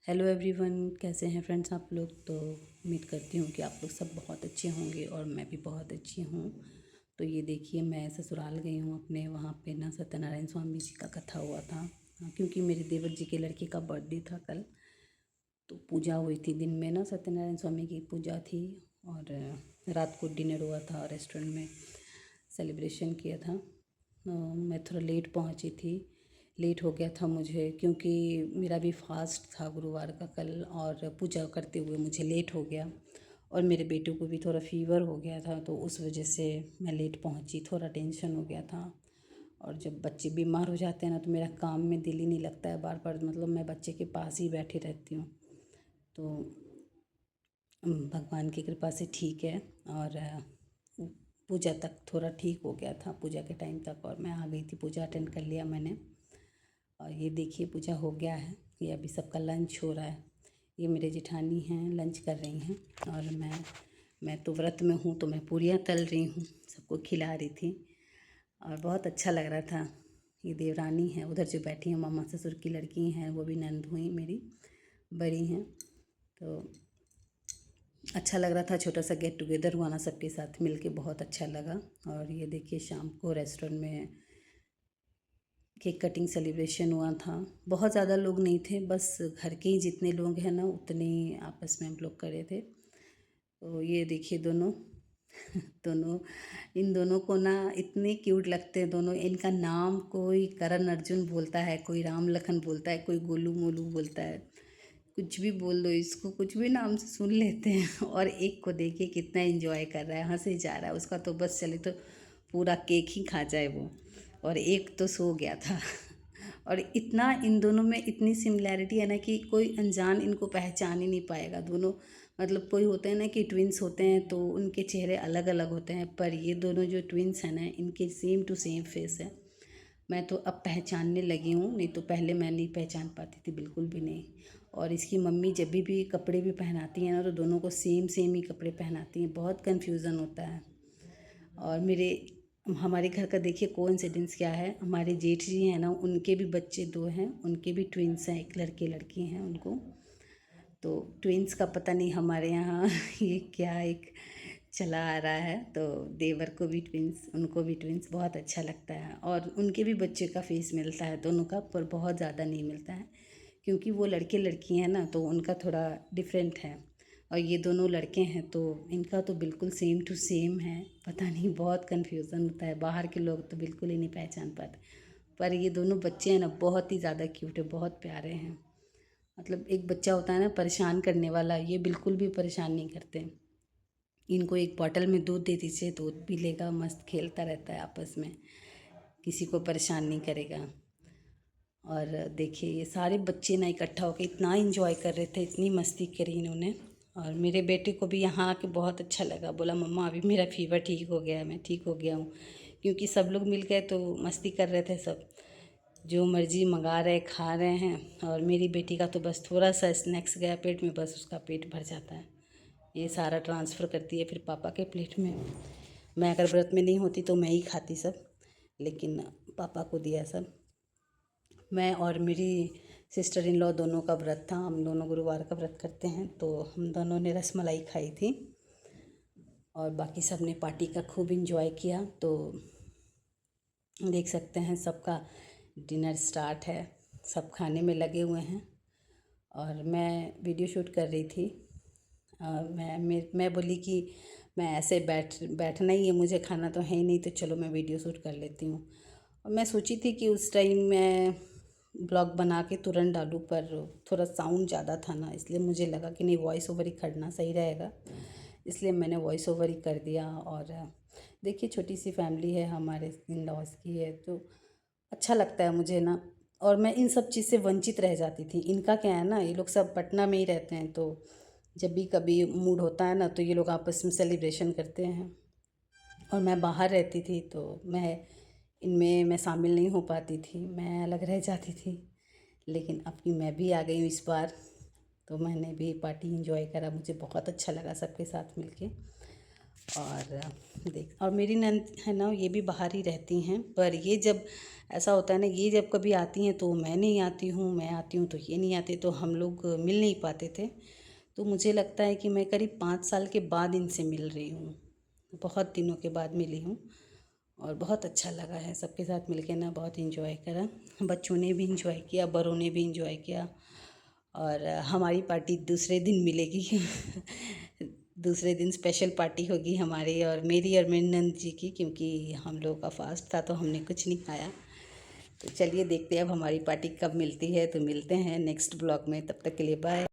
Hello everyone, कैसे हैं friends आप लोग। तो उम्मीद करती हूँ कि आप लोग सब बहुत अच्छे होंगे और मैं भी बहुत अच्छी हूँ। तो ये देखिए, मैं ससुराल गई हूँ अपने। वहाँ पे ना सत्यनारायण स्वामी जी का कथा हुआ था। क्योंकि मेरे देवर जी के लड़के का बर्थडे था कल, तो पूजा हुई थी। दिन में ना सत्यनारायण स्वामी की पूजा थी और रात को डिनर हुआ था, रेस्टोरेंट में सेलिब्रेशन किया था। मैं थोड़ा लेट पहुँची थी। लेट हो गया था मुझे, क्योंकि मेरा भी फास्ट था गुरुवार का कल, और पूजा करते हुए मुझे लेट हो गया। और मेरे बेटे को भी थोड़ा फीवर हो गया था, तो उस वजह से मैं लेट पहुंची। थोड़ा टेंशन हो गया था। और जब बच्चे बीमार हो जाते हैं ना, तो मेरा काम में दिल ही नहीं लगता है। बार बार मतलब मैं बच्चे के पास ही बैठी रहती हूँ। तो भगवान की कृपा से ठीक है। और पूजा तक थोड़ा ठीक हो गया था, पूजा के टाइम तक। और मैं आ गई थी, पूजा अटेंड कर लिया मैंने। और ये देखिए, पूजा हो गया है। ये अभी सबका लंच हो रहा है। ये मेरे जेठानी हैं, लंच कर रही हैं। और मैं तो व्रत में हूँ, तो मैं पूरियाँ तल रही हूँ, सबको खिला रही थी। और बहुत अच्छा लग रहा था। ये देवरानी है उधर जो बैठी हैं, मामा ससुर की लड़की हैं, वो भी नंद हुई मेरी बड़ी हैं। तो अच्छा लग रहा था, छोटा सा गेट टुगेदर हुआ ना सबके साथ मिल के, बहुत अच्छा लगा। और ये देखिए, शाम को रेस्टोरेंट में केक कटिंग सेलिब्रेशन हुआ था। बहुत ज़्यादा लोग नहीं थे, बस घर के ही जितने लोग हैं ना उतने ही आपस में हम लोग करे थे। तो ये देखिए दोनों दोनों इन दोनों को ना इतने क्यूट लगते हैं दोनों। इनका नाम कोई करण अर्जुन बोलता है, कोई राम लखन बोलता है, कोई गोलू मोलू बोलता है। कुछ भी बोल दो इसको, कुछ भी नाम से सुन लेते हैं। और एक को देखिए कितना एंजॉय कर रहा है, हंसे जा रहा है। उसका तो बस चले तो पूरा केक ही खा जाए वो। और एक तो सो गया था। और इतना इन दोनों में इतनी सिमिलैरिटी है ना कि कोई अनजान इनको पहचान ही नहीं पाएगा। दोनों मतलब कोई होते हैं ना कि ट्विंस होते हैं तो उनके चेहरे अलग अलग होते हैं, पर ये दोनों जो ट्विंस हैं ना, इनके सेम टू सेम फेस है। मैं तो अब पहचानने लगी हूँ, नहीं तो पहले मैं नहीं पहचान पाती थी, बिल्कुल भी नहीं। और इसकी मम्मी जब भी कपड़े भी पहनाती हैं ना, तो दोनों को सेम सेम ही कपड़े पहनाती हैं। बहुत कन्फ्यूज़न होता है। और हमारे घर का देखिए कोइंसिडेंस क्या है। हमारे जेठ जी हैं ना, उनके भी बच्चे दो हैं, उनके भी ट्विंस हैं, एक लड़के लड़की हैं उनको। तो ट्विंस का पता नहीं हमारे यहाँ ये क्या एक चला आ रहा है। तो देवर को भी ट्विंस, उनको भी ट्विंस बहुत अच्छा लगता है। और उनके भी बच्चे का फेस मिलता है दोनों का, पर बहुत ज़्यादा नहीं मिलता है, क्योंकि वो लड़के लड़की हैं ना, तो उनका थोड़ा डिफरेंट है। और ये दोनों लड़के हैं तो इनका तो बिल्कुल सेम टू सेम है। पता नहीं, बहुत कन्फ्यूज़न होता है। बाहर के लोग तो बिल्कुल ही नहीं पहचान पाते। पर ये दोनों बच्चे हैं ना, बहुत ही ज़्यादा क्यूट है, बहुत प्यारे हैं। मतलब एक बच्चा होता है ना परेशान करने वाला, ये बिल्कुल भी परेशान नहीं करते। इनको एक बॉटल में दूध दे दीजिए, दूध पी लेगा, मस्त खेलता रहता है आपस में, किसी को परेशान नहीं करेगा। और देखिए, ये सारे बच्चे ना इकट्ठा होकर इतना एंजॉय कर रहे थे, इतनी मस्ती करी इन्होंने। और मेरे बेटे को भी यहाँ आके बहुत अच्छा लगा, बोला मम्मा अभी मेरा फीवर ठीक हो गया है, मैं ठीक हो गया हूँ। क्योंकि सब लोग मिल गए तो मस्ती कर रहे थे सब, जो मर्जी मंगा रहे खा रहे हैं। और मेरी बेटी का तो बस थोड़ा सा स्नैक्स गया पेट में, बस उसका पेट भर जाता है। ये सारा ट्रांसफ़र करती है फिर पापा के प्लेट में। मैं अगर व्रत में नहीं होती तो मैं ही खाती सब, लेकिन पापा को दिया सब। मैं और मेरी सिस्टर इन लॉ दोनों का व्रत था, हम दोनों गुरुवार का व्रत करते हैं, तो हम दोनों ने रसमलाई खाई थी। और बाकी सब ने पार्टी का खूब इंजॉय किया। तो देख सकते हैं सबका डिनर स्टार्ट है, सब खाने में लगे हुए हैं। और मैं वीडियो शूट कर रही थी। मैं बोली कि मैं ऐसे बैठना ही है, मुझे खाना तो है ही नहीं, तो चलो मैं वीडियो शूट कर लेती हूँ। और मैं सोची थी कि उस टाइम मैं ब्लॉग बना के तुरंत डालूँ, पर थोड़ा साउंड ज़्यादा था ना, इसलिए मुझे लगा कि नहीं, वॉइस ओवर ही करना सही रहेगा, इसलिए मैंने वॉइस ओवर ही कर दिया। और देखिए, छोटी सी फैमिली है हमारे, इन लॉज की है, तो अच्छा लगता है मुझे ना। और मैं इन सब चीज़ से वंचित रह जाती थी। इनका क्या है ना, ये लोग सब पटना में ही रहते हैं, तो जब भी कभी मूड होता है ना, तो ये लोग आपस में सेलिब्रेशन करते हैं। और मैं बाहर रहती थी, तो मैं शामिल नहीं हो पाती थी, मैं अलग रह जाती थी। लेकिन अब कि मैं भी आ गई हूँ इस बार, तो मैंने भी पार्टी इंजॉय करा, मुझे बहुत अच्छा लगा सबके साथ मिलके। और देख, और मेरी नंद है ना, ये भी बाहर ही रहती हैं, पर ये जब ऐसा होता है ना, ये जब कभी आती हैं तो मैं नहीं आती हूँ, मैं आती हूँ तो ये नहीं आते, तो हम लोग मिल नहीं पाते थे। तो मुझे लगता है कि मैं करीब 5 साल के बाद इनसे मिल रही हूँ, बहुत दिनों के बाद मिली हूँ, और बहुत अच्छा लगा है सबके साथ मिलके ना, बहुत इन्जॉय करा। बच्चों ने भी इन्जॉय किया, बड़ों ने भी इन्जॉय किया। और हमारी पार्टी दूसरे दिन मिलेगी दूसरे दिन स्पेशल पार्टी होगी हमारी और मेरी और मेरी नंद जी की, क्योंकि हम लोगों का फास्ट था तो हमने कुछ नहीं खाया। तो चलिए देखते हैं अब हमारी पार्टी कब मिलती है, तो मिलते हैं नेक्स्ट ब्लॉग में, तब तक के लिए बाय।